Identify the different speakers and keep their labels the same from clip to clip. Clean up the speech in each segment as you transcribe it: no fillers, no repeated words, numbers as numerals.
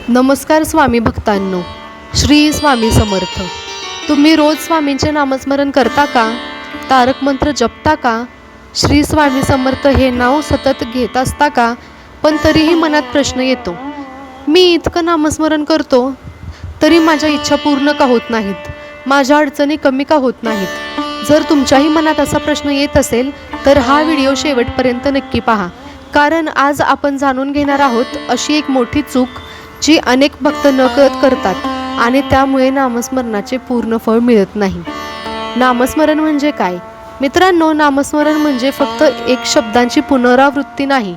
Speaker 1: नमस्कार स्वामी भक्तांनो, श्री स्वामी समर्थ. तुम्ही रोज स्वामींचे नामस्मरण करता का? तारक मंत्र जपता का? श्री स्वामी समर्थ हे नाव सतत घेत असता का? पण तरीही मनात प्रश्न येतो, मी इतकं नामस्मरण करतो तरी माझ्या इच्छा पूर्ण का होत नाहीत? माझ्या अडचणी कमी का होत नाहीत? जर तुमच्याही मनात असा प्रश्न येत असेल तर हा व्हिडिओ शेवटपर्यंत नक्की पहा, कारण आज आपण जाणून घेणार आहोत अशी एक मोठी चूक जी अनेक भक्त नकळत करतात आणि त्यामुळे नामस्मरणाचे पूर्ण फळ मिळत नाही. नामस्मरण म्हणजे काय? मित्रांनो, नामस्मरण म्हणजे फक्त एक शब्दांची पुनरावृत्ती नाही.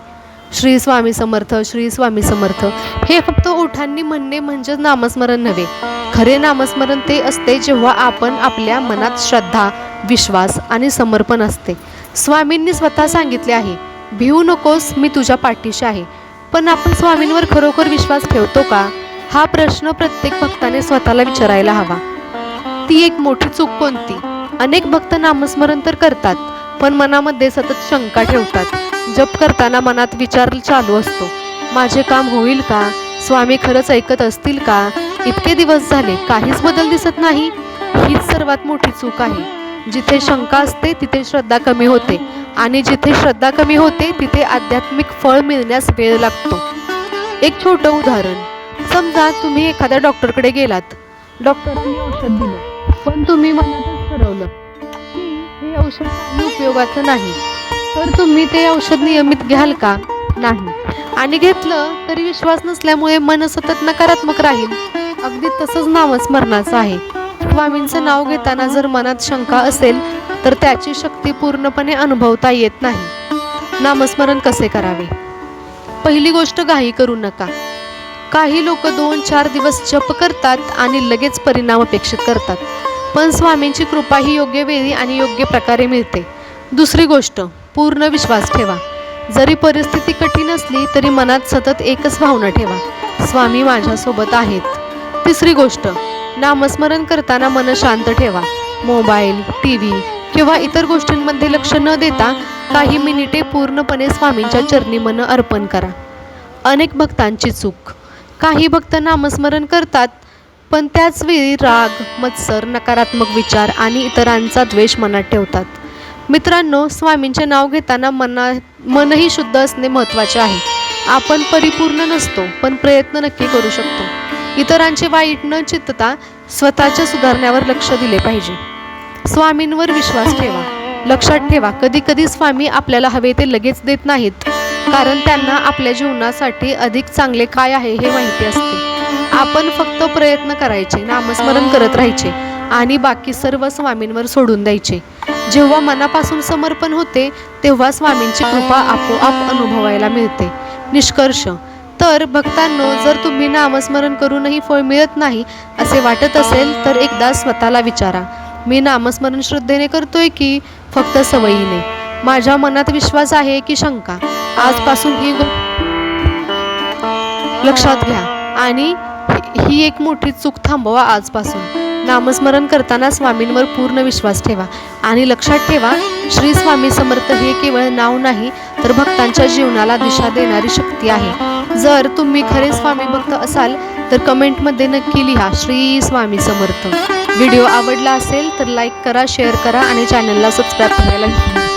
Speaker 1: श्री स्वामी समर्थ, श्री स्वामी समर्थ हे फक्त ओठांनी म्हणणे म्हणजे नामस्मरण नव्हे. खरे नामस्मरण ते असते जेव्हा आपण आपल्या मनात श्रद्धा, विश्वास आणि समर्पण असते. स्वामींनी स्वतः सांगितले आहे, भिवू नकोस, मी तुझ्या पाठीशी आहे. पण आपण स्वामींवर खरोखर विश्वास ठेवतो का? हा प्रश्न प्रत्येक भक्ताने स्वतःला विचारायला हवा. ती एक मोठी चूक कोणती? अनेक भक्त नामस्मरण तर करतात, पण मनामध्ये सतत शंका ठेवतात. जप करताना मनात विचार चालू असतो, माझे काम होईल का? स्वामी खरंच ऐकत असतील का? इतके दिवस झाले काहीच बदल दिसत नाही. हीच सर्वात मोठी चूक आहे. जिथे शंका असते तिथे श्रद्धा कमी होते, आणि जिथे श्रद्धा कमी होते तिथे आध्यात्मिक फळ मिळण्यास वेळ लागतो. एक छोटं उदाहरण, समजा तुम्ही एखाद्या डॉक्टरकडे गेलात. डॉक्टरांनी औषध दिलं, पण तुम्ही मनातच ठरवलं की हे औषध काही उपयोगाचं नाही, तर तुम्ही ते औषध नियमित घ्याल का? नाही. आणि घेतलं तरी विश्वास नसल्यामुळे मन सतत नकारात्मक राहील. अगदी तसंच नामस्मरणाचं आहे. स्वामींचं नाव घेताना जर मनात शंका असेल तर त्याची शक्ती पूर्णपणे अनुभवता येत नाही. नामस्मरण कसे करावे? पहिली गोष्ट, घाई करू नका. काही लोक 2-4 दिवस जप करतात आणि लगेच परिणाम अपेक्षित करतात, पण स्वामींची कृपा ही योग्य वेळी आणि योग्य प्रकारे मिळते. दुसरी गोष्ट, पूर्ण विश्वास ठेवा. जरी परिस्थिती कठीण असली तरी मनात सतत एकच भावना ठेवा, स्वामी माझ्यासोबत आहेत. तिसरी गोष्ट, नामस्मरण करताना मन शांत ठेवा. मोबाईल, टीव्ही किंवा इतर गोष्टींमध्ये लक्ष न देता काही मिनिटे पूर्णपणे स्वामींच्या चरणी मन अर्पण करा. अनेक भक्तांची चूक, काही भक्त नामस्मरण करतात पण त्याच वेळी राग, मत्सर, नकारात्मक विचार आणि इतरांचा द्वेष मनात ठेवतात. मित्रांनो, स्वामींचे नाव घेताना मनही शुद्ध असणे महत्त्वाचे आहे. आपण परिपूर्ण नसतो, पण प्रयत्न नक्की करू शकतो. इतरांचे वाईट न चित्तता स्वतःच्या सुधारण्यावर लक्ष दिले पाहिजे. स्वामींवर विश्वास ठेवा. लक्षात ठेवा, कधी कधी स्वामी आपल्याला हवे ते लगेच देत नाहीत, कारण त्यांना आपल्या जीवनासाठी अधिक चांगले काय आहे हे माहिती असते. आपण फक्त प्रयत्न करायचे, नामस्मरण करत राहायचे आणि बाकी सर्व स्वामींवर सोडून द्यायचे. जेव्हा मनापासून समर्पण होते तेव्हा स्वामींची कृपा आपोआप अनुभवायला मिळते. निष्कर्ष, तर भक्तांनो, जर तुम्ही नामस्मरण करूनही फळ मिळत नाही असे वाटत असेल तर एकदा स्वतःला विचारा, मी नामस्मरण श्रद्धेने करतोय की फक्त सवयीने? माझ्या मनात विश्वास आहे की शंका? आजपासून ही लक्षात घ्या आणि ही एक मोठी चूक थांबवा आजपासून. नामस्मरण करताना स्वामींवर पूर्ण विश्वास ठेवा आणि लक्षात ठेवा, श्री स्वामी समर्थ हे केवळ नाव नाही तर भक्तांच्या जीवनाला दिशा देणारी शक्ती आहे. जर तुम्ही खरे स्वामी भक्त असाल तर कमेंटमध्ये नक्की लिहा, श्री स्वामी समर्थ. व्हिडिओ आवडला असेल तर लाईक करा, शेअर करा आणि चॅनलला सबस्क्राईब करायला विसरू नका.